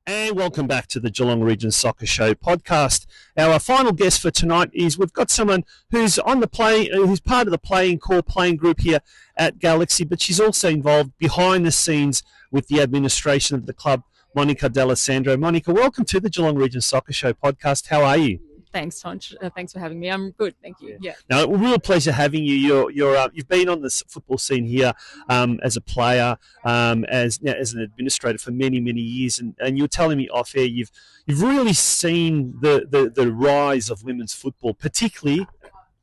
And welcome back to the Geelong Region Soccer Show podcast. Our final guest for tonight is we've got someone who's on the who's part of the core playing group here at Galaxy, but she's also involved behind the scenes with the administration of the club, Monica D'Alessandro. Monica, welcome to the Geelong Region Soccer Show podcast. How are you? Thanks, Tonch. Thanks for having me. I'm good, thank you. Yeah. Now, a real pleasure having you. You've been on the football scene here as a player, as an administrator for many years, and you're telling me off air you've really seen the rise of women's football, particularly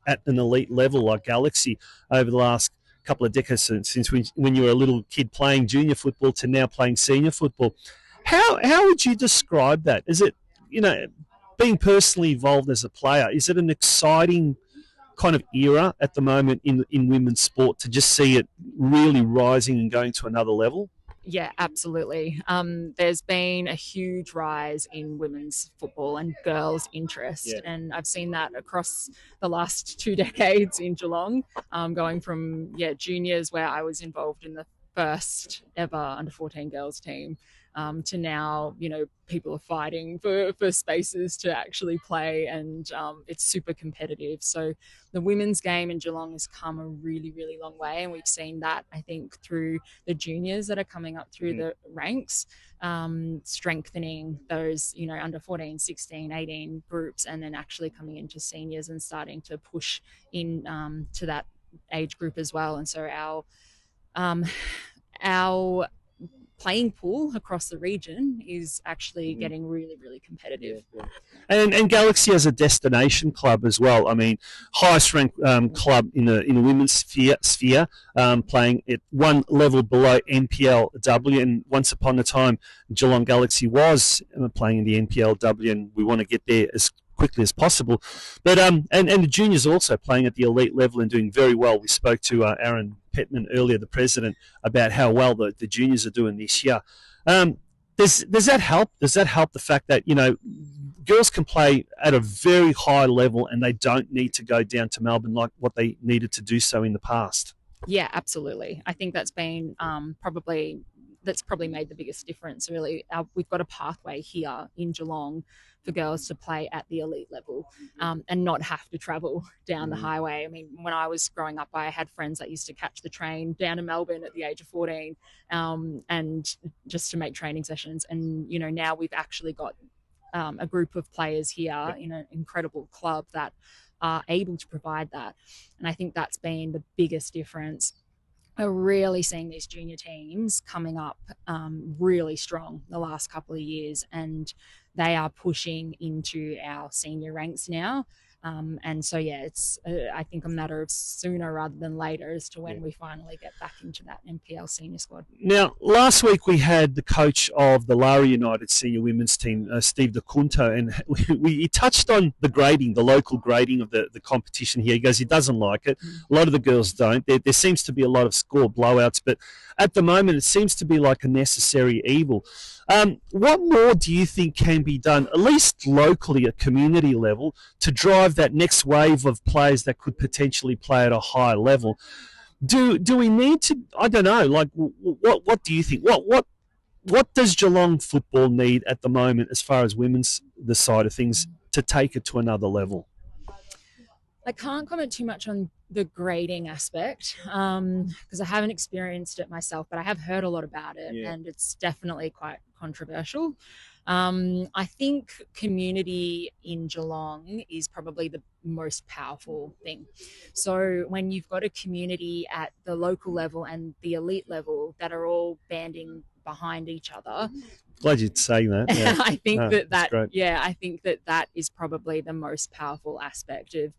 at an elite level like Galaxy over the last couple of decades since when you were a little kid playing junior football to now playing senior football. How would you describe that? Is it being personally involved as a player, is it an exciting kind of era at the moment in women's sport to just see it really rising and going to another level? Yeah, absolutely. There's been a huge rise in women's football and girls' interest, and I've seen that across the last 2 decades in Geelong, going from juniors where I was involved in the first ever under-14 girls team, to now, people are fighting for spaces to actually play, and it's super competitive. So the women's game in Geelong has come a really long way, and we've seen that, I think, through the juniors that are coming up through the ranks, strengthening those, under 14, 16, 18 groups, and then actually coming into seniors and starting to push in to that age group as well. And so our playing pool across the region is actually getting really competitive. And Galaxy as a destination club as well. I mean, highest ranked club in the women's sphere, playing at one level below NPLW. And once upon a time, Geelong Galaxy was playing in the NPLW, and we want to get there as quickly as possible. But and the juniors are also playing at the elite level and doing very well. We spoke to Aaron Petman earlier, the president, about how well the juniors are doing this year. Does that help? Does that help the fact that girls can play at a very high level and they don't need to go down to Melbourne like what they needed to do so in the past? Yeah, absolutely. I think that's been probably made the biggest difference, really. We've got a pathway here in Geelong for girls to play at the elite level, and not have to travel down the highway. I mean, when I was growing up, I had friends that used to catch the train down to Melbourne at the age of 14, and just to make training sessions. And, now we've actually got a group of players here in an incredible club that are able to provide that. And I think that's been the biggest difference. We're really seeing these junior teams coming up really strong the last couple of years, and they are pushing into our senior ranks now. And so, it's, I think, a matter of sooner rather than later as to when we finally get back into that NPL senior squad. Now, last week we had the coach of the Lara United senior women's team, Steve DeCunto, and he touched on the grading, the local grading of the competition here. He goes, he doesn't like it. A lot of the girls don't. There seems to be a lot of score blowouts, but at the moment it seems to be like a necessary evil. What more do you think can be done, at least locally at community level, to drive that next wave of players that could potentially play at a higher level? Do we need to, I don't know, like what do you think? What does Geelong football need at the moment as far as the side of things to take it to another level? I can't comment too much on the grading aspect because I haven't experienced it myself, but I have heard a lot about it, and it's definitely quite controversial. I think community in Geelong is probably the most powerful thing. So when you've got a community at the local level and the elite level that are all banding behind each other. Glad you'd say that. Yeah. I think I think that is probably the most powerful aspect of,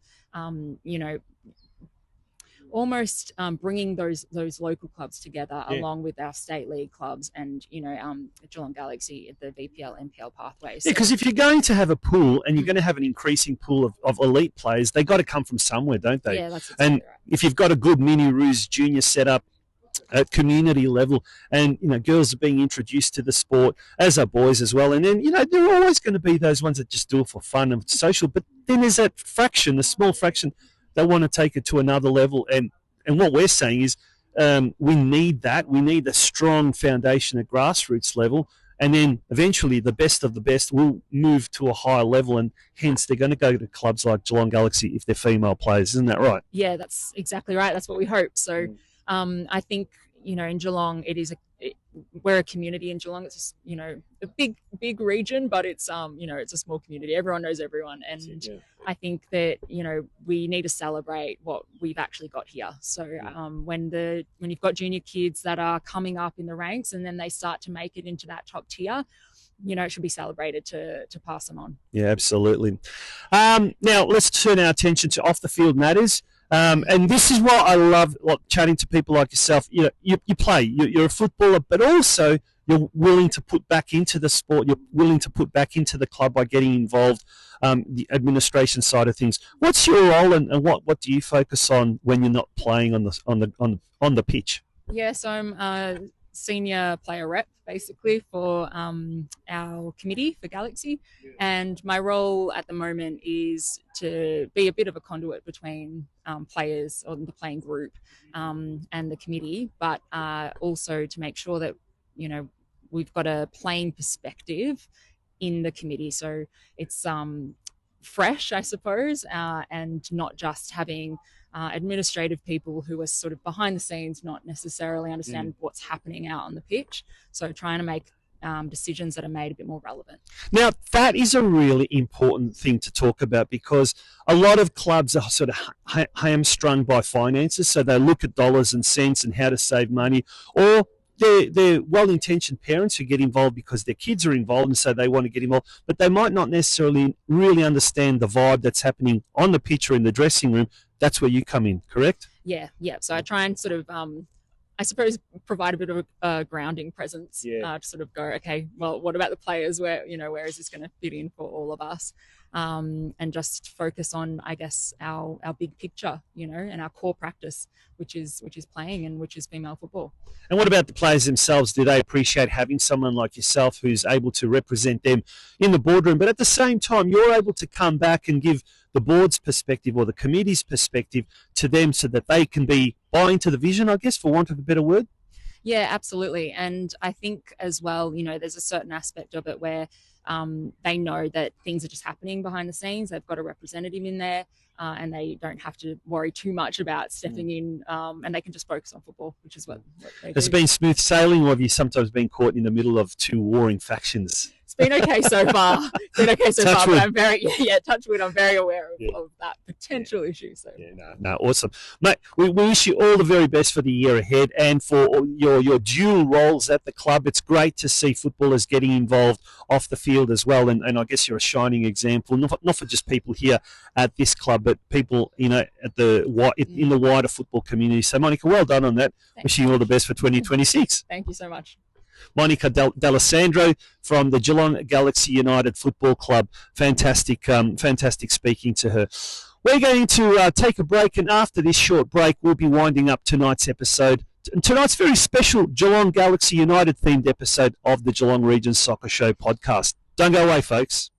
almost bringing those local clubs together along with our state league clubs and, Geelong Galaxy at the VPL, NPL pathway. So, because if you're going to have a pool and you're going to have an increasing pool of elite players, they got to come from somewhere, don't they? Yeah, that's exactly right. If you've got a good mini Roos junior setup at community level, and girls are being introduced to the sport, as are boys as well, and then there are always going to be those ones that just do it for fun and social, but then there's that fraction, a small fraction, that want to take it to another level. And what we're saying is we need that. We need a strong foundation at grassroots level, and then eventually the best of the best will move to a higher level, and hence they're going to go to clubs like Geelong Galaxy if they're female players. Isn't that right? Yeah, that's exactly right. That's what we hope. So I think, in Geelong, we're a community in Geelong. It's just, a big region, but it's it's a small community. Everyone knows everyone, and I think that we need to celebrate what we've actually got here. So when you've got junior kids that are coming up in the ranks and then they start to make it into that top tier, it should be celebrated to pass them on. Yeah, absolutely. Now let's turn our attention to off the field matters. And this is what I love, chatting to people like yourself. You play, you're a footballer, but also you're willing to put back into the sport. You're willing to put back into the club by getting involved, the administration side of things. What's your role, and what do you focus on when you're not playing on the pitch? Yeah, so I'm a senior player rep basically for our committee for Galaxy, and my role at the moment is to be a bit of a conduit between players or the playing group and the committee, but also to make sure that we've got a playing perspective in the committee, so it's fresh, I suppose, and not just having administrative people who are sort of behind the scenes, not necessarily understand what's happening out on the pitch. So trying to make decisions that are made a bit more relevant. Now, that is a really important thing to talk about, because a lot of clubs are sort of hamstrung by finances. So they look at dollars and cents and how to save money, or they're well-intentioned parents who get involved because their kids are involved and so they want to get involved, but they might not necessarily really understand the vibe that's happening on the pitch or in the dressing room. That's where you come in, correct? Yeah. So I try and sort of, I suppose, provide a bit of a grounding presence to sort of go, okay, well, what about the players? Where is this going to fit in for all of us? And just focus on, I guess, our big picture, and our core practice, which is playing and which is female football. And what about the players themselves? Do they appreciate having someone like yourself who's able to represent them in the boardroom, but at the same time you're able to come back and give the board's perspective or the committee's perspective to them so that they can buy into the vision, I guess, for want of a better word? Yeah, absolutely. And I think as well, there's a certain aspect of it where they know that things are just happening behind the scenes. They've got a representative in there, and they don't have to worry too much about stepping in, and they can just focus on football, which is what they do. Has it been smooth sailing, or have you sometimes been caught in the middle of two warring factions? It's been okay so far. But I'm very, touch wood, I'm very aware of that potential issue. So awesome, mate. We wish you all the very best for the year ahead and for your dual roles at the club. It's great to see footballers getting involved off the field as well, and I guess you're a shining example, not for just people here at this club, but people in the wider football community. So, Monica, well done on that. Wishing you all the best for 2026. Thank you so much. Monica D'Alessandro from the Geelong Galaxy United Football Club. Fantastic speaking to her. We're going to take a break, and after this short break, we'll be winding up tonight's episode. Tonight's very special Geelong Galaxy United themed episode of the Geelong Region Soccer Show podcast. Don't go away, folks.